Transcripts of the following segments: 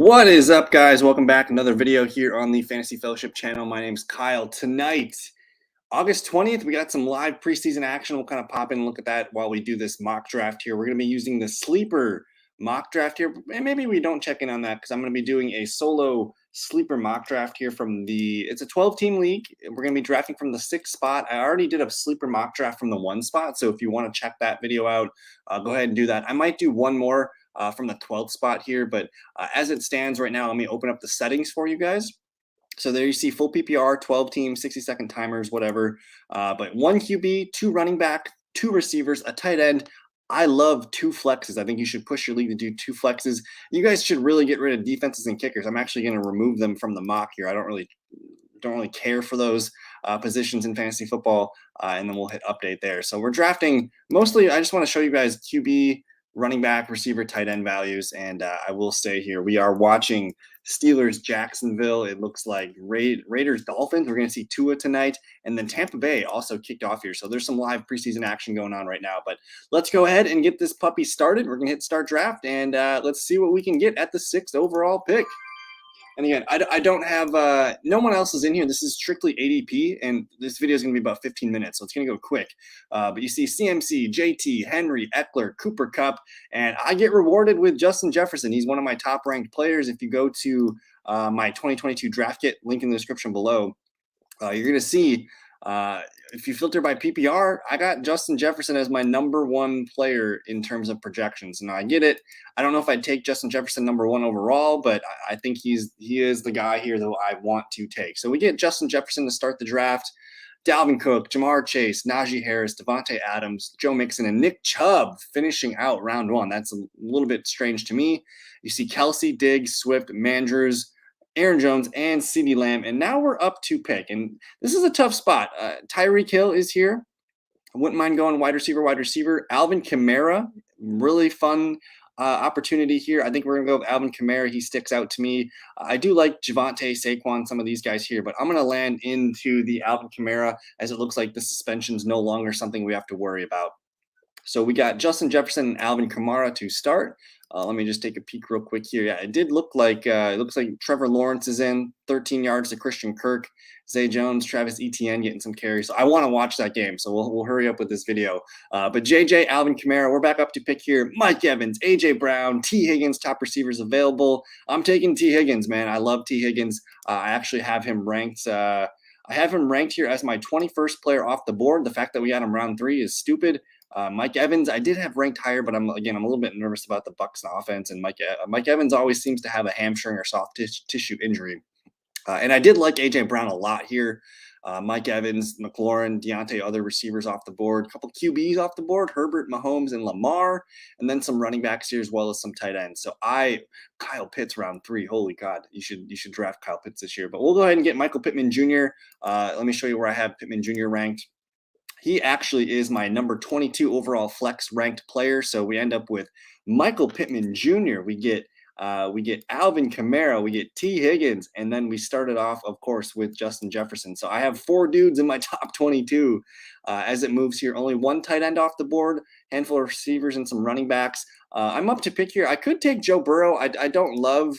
What is up, guys? Welcome back. Another video here on the Fantasy Fellowship channel. My name's Kyle. Tonight, August 20th, we got some live preseason action. We'll kind of pop in and look at that while we do this mock draft here. We're going to be using the sleeper mock draft here. And maybe we don't check in on that because I'm going to be doing a solo sleeper mock draft here from it's a 12-team league. We're going to be drafting from the 6th spot. I already did a sleeper mock draft from the 1 spot. So if you want to check that video out, go ahead and do that. I might do one more from the 12th spot here, but as it stands right now, let me open up the settings for you guys. So there you see full PPR, 12 teams, 60-second timers, whatever. But 1 QB, 2 running back, 2 receivers, a tight end. I love 2 flexes. I think you should push your league to do 2 flexes. You guys should really get rid of defenses and kickers. I'm actually going to remove them from the mock here. I don't really care for those positions in fantasy football, and then we'll hit update there. So we're drafting mostly. I just want to show you guys QB, running back, receiver, tight end values, and I will say here we are watching Steelers Jacksonville. It looks like Raiders Dolphins. We're going to see Tua tonight, and then Tampa Bay also kicked off here. So there's some live preseason action going on right now. But let's go ahead and get this puppy started. We're going to hit start draft, and let's see what we can get at the 6th overall pick. And again, I don't have no one else is in here. This is strictly ADP, and this video is going to be about 15 minutes, so it's going to go quick. But you see CMC, JT, Henry, Eckler, Cooper Kupp, and I get rewarded with Justin Jefferson. He's one of my top-ranked players. If you go to my 2022 draft kit, link in the description below, you're going to see if you filter by PPR, I got Justin Jefferson as my #1 player in terms of projections. Now I get it. I don't know if I'd take Justin Jefferson #1 overall, but I think he is the guy here that I want to take. So we get Justin Jefferson to start the draft. Dalvin Cook, Jamar Chase, Najee Harris, Devontae Adams, Joe Mixon, and Nick Chubb finishing out round 1. That's a little bit strange to me. You see Kelsey, Diggs, Swift, Mandrews, Aaron Jones, and CeeDee Lamb. And now we're up to pick. And this is a tough spot. Tyreek Hill is here. I wouldn't mind going wide receiver. Alvin Kamara, really fun opportunity here. I think we're going to go with Alvin Kamara. He sticks out to me. I do like Javonte, Saquon, some of these guys here, but I'm going to land into the Alvin Kamara as it looks like the suspension is no longer something we have to worry about. So we got Justin Jefferson and Alvin Kamara to start. Let me just take a peek real quick here. Yeah, it did look like it looks like Trevor Lawrence is in 13 yards to Christian Kirk, Zay Jones, Travis Etienne getting some carries. So I want to watch that game. So we'll hurry up with this video. But JJ, Alvin Kamara, we're back up to pick here. Mike Evans, AJ Brown, T Higgins, top receivers available. I'm taking T Higgins, man. I love T Higgins. I actually have him ranked. I have him ranked here as my 21st player off the board. The fact that we had him round 3 is stupid. Mike Evans, I did have ranked higher, but I'm a little bit nervous about the Bucs offense. And Mike Evans always seems to have a hamstring or soft tissue injury. And I did like AJ Brown a lot here. Mike Evans, McLaurin, Deontay, other receivers off the board, a couple QBs off the board, Herbert, Mahomes, and Lamar, and then some running backs here as well as some tight ends. So Kyle Pitts round 3. Holy God, you should draft Kyle Pitts this year. But we'll go ahead and get Michael Pittman Jr. Let me show you where I have Pittman Jr. ranked. He actually is my number 22 overall flex ranked player. So we end up with Michael Pittman Jr. We get Alvin Kamara, we get T Higgins, and then we started off, of course, with Justin Jefferson. So I have 4 dudes in my top 22 as it moves here. Only 1 tight end off the board, handful of receivers and some running backs. I'm up to pick here. I could take Joe Burrow. I don't love,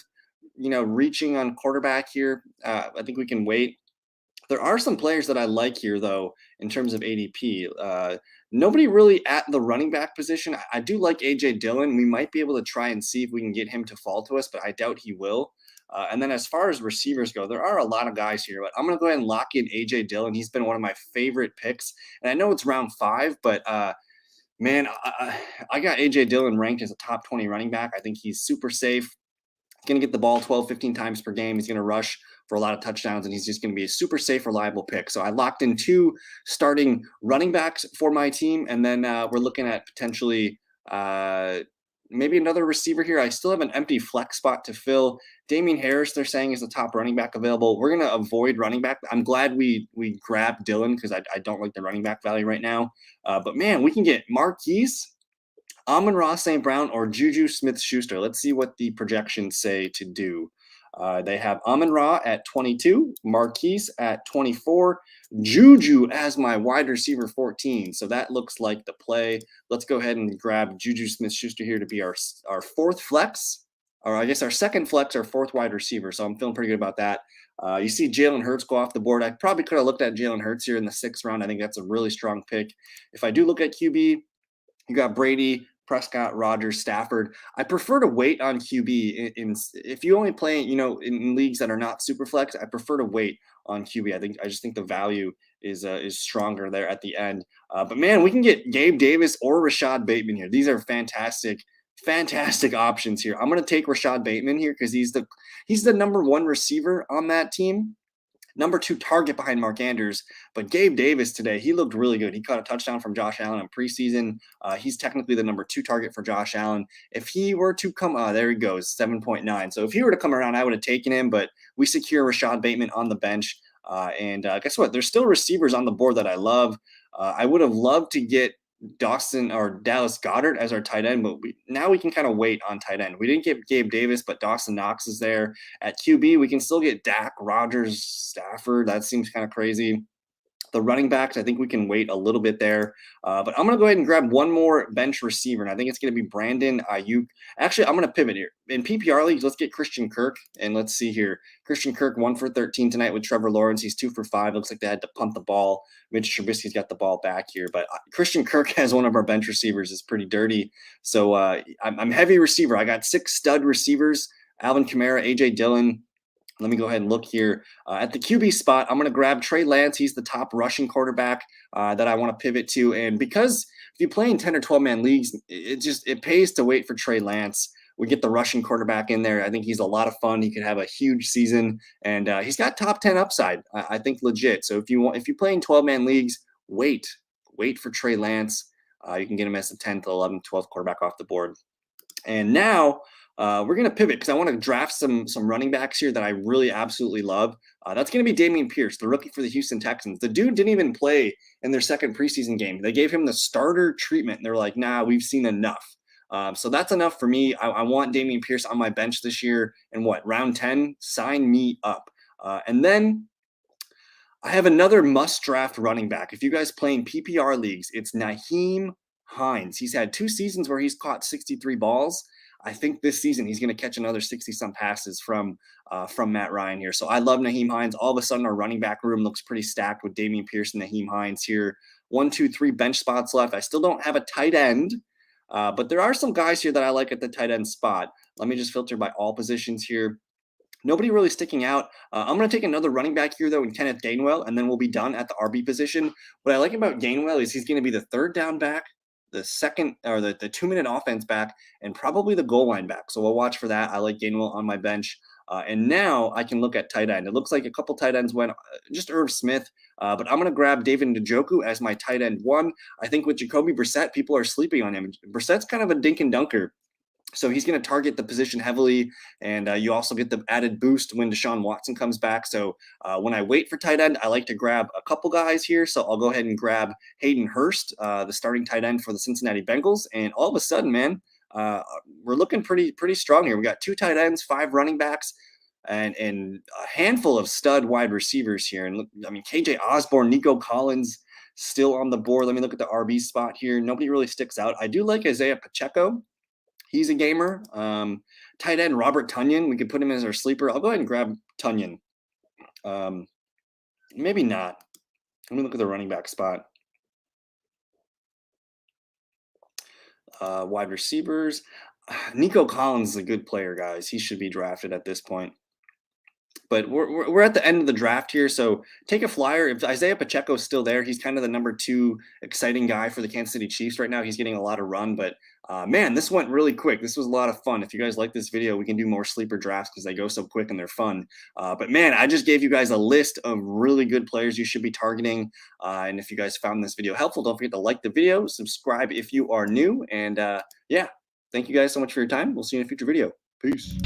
reaching on quarterback here. I think we can wait. There are some players that I like here, though, in terms of ADP. Nobody really at the running back position. I do like A.J. Dillon. We might be able to try and see if we can get him to fall to us, but I doubt he will. And then as far as receivers go, there are a lot of guys here, but I'm going to go ahead and lock in A.J. Dillon. He's been one of my favorite picks. And I know it's round 5, but man, I got A.J. Dillon ranked as a top 20 running back. I think he's super safe. He's going to get the ball 12, 15 times per game. He's going to rush for a lot of touchdowns, and he's just going to be a super safe, reliable pick. So I locked in 2 starting running backs for my team, and then we're looking at potentially maybe another receiver here. I still have an empty flex spot to fill. Damien Harris, they're saying, is the top running back available. We're going to avoid running back. I'm glad we grabbed Dillon because I don't like the running back value right now. But, man, we can get Marquise, Amon-Ra St. Brown, or Juju Smith-Schuster. Let's see what the projections say to do. They have Amon-Ra at 22, Marquise at 24, Juju as my wide receiver 14. So that looks like the play. Let's go ahead and grab Juju Smith-Schuster here to be our 4th flex. or I guess our second flex, our fourth wide receiver. So I'm feeling pretty good about that. You see Jalen Hurts go off the board. I probably could have looked at Jalen Hurts here in the 6th round. I think that's a really strong pick. If I do look at QB, you got Brady, Prescott, Rodgers, Stafford. I prefer to wait on QB. If you only play, in leagues that are not super flex, I prefer to wait on QB. I just think the value is stronger there at the end. But man, we can get Gabe Davis or Rashad Bateman here. These are fantastic options here. I'm going to take Rashad Bateman here because he's the #1 receiver on that team. #2 target behind Mark Andrews, but Gabe Davis today, he looked really good. He caught a touchdown from Josh Allen in preseason. He's technically the #2 target for Josh Allen. If he were to come, there he goes, 7.9. So if he were to come around, I would have taken him, but we secure Rashad Bateman on the bench. And guess what? There's still receivers on the board that I love. I would have loved to get Dawson or Dallas Goedert as our tight end, but now we can kind of wait on tight end. We didn't get Gabe Davis, but Dawson Knox is there. At QB, we can still get Dak, Rodgers, Stafford. That seems kind of crazy. The running backs, I think we can wait a little bit there. But I'm going to go ahead and grab one more bench receiver, and I think it's going to be Brandon Ayuk. Actually, I'm going to pivot here. In PPR leagues, let's get Christian Kirk, and let's see here. Christian Kirk, 1 for 13 tonight with Trevor Lawrence. He's 2 for 5. Looks like they had to punt the ball. Mitch Trubisky's got the ball back here, but Christian Kirk as one of our bench receivers is pretty dirty. So I'm heavy receiver. I got 6 stud receivers, Alvin Kamara, A.J. Dillon. Let me go ahead and look here. At the QB spot, I'm going to grab Trey Lance. He's the top rushing quarterback that I want to pivot to. And because if you play in 10 or 12-man leagues, it pays to wait for Trey Lance. We get the rushing quarterback in there. I think he's a lot of fun. He could have a huge season, and he's got top 10 upside. I think legit. So if you play in 12-man leagues, wait for Trey Lance. You can get him as the 10th, 11th, 12th quarterback off the board. And now we're going to pivot because I want to draft some running backs here that I really absolutely love. That's going to be Damian Pierce, the rookie for the Houston Texans. The dude didn't even play in their second preseason game. They gave him the starter treatment. And they're like, nah, we've seen enough. So that's enough for me. I want Damian Pierce on my bench this year. And round 10? Sign me up. And then I have another must-draft running back. If you guys play in PPR leagues, it's Nahim Hines. He's had 2 seasons where he's caught 63 balls. I think this season he's going to catch another 60-some passes from Matt Ryan here. So I love Nahim Hines. All of a sudden, our running back room looks pretty stacked with Damian Pierce and Nahim Hines here. 1, 2, 3 bench spots left. I still don't have a tight end, but there are some guys here that I like at the tight end spot. Let me just filter by all positions here. Nobody really sticking out. I'm going to take another running back here, though, in Kenneth Gainwell, and then we'll be done at the RB position. What I like about Gainwell is he's going to be the 3rd down back, the second or the 2-minute offense back, and probably the goal line back. So we'll watch for that. I like Gainwell on my bench. And now I can look at tight end. It looks like a couple tight ends went, just Irv Smith. But I'm going to grab David Njoku as my tight end 1. I think with Jacoby Brissett, people are sleeping on him. Brissett's kind of a dink and dunker. So he's going to target the position heavily, and you also get the added boost when Deshaun Watson comes back. So when I wait for tight end, I like to grab a couple guys here. So I'll go ahead and grab Hayden Hurst, the starting tight end for the Cincinnati Bengals. And all of a sudden, man, we're looking pretty strong here. We got 2 tight ends, 5 running backs, and a handful of stud wide receivers here. And look, I mean, KJ Osborne, Nico Collins still on the board. Let me look at the RB spot here. Nobody really sticks out. I do like Isaiah Pacheco. He's a gamer. Tight end Robert Tonyan. We could put him as our sleeper. I'll go ahead and grab Tonyan. Maybe not. Let me look at the running back spot. Wide receivers. Nico Collins is a good player, guys. He should be drafted at this point. But we're at the end of the draft here, so take a flyer. If Isaiah Pacheco is still there, he's kind of the #2 exciting guy for the Kansas City Chiefs right now. He's getting a lot of run, but man, this went really quick. This was a lot of fun. If you guys like this video, we can do more sleeper drafts because they go so quick and they're fun. But man, I just gave you guys a list of really good players you should be targeting. And if you guys found this video helpful, don't forget to like the video, subscribe if you are new, and yeah, thank you guys so much for your time. We'll see you in a future video. Peace.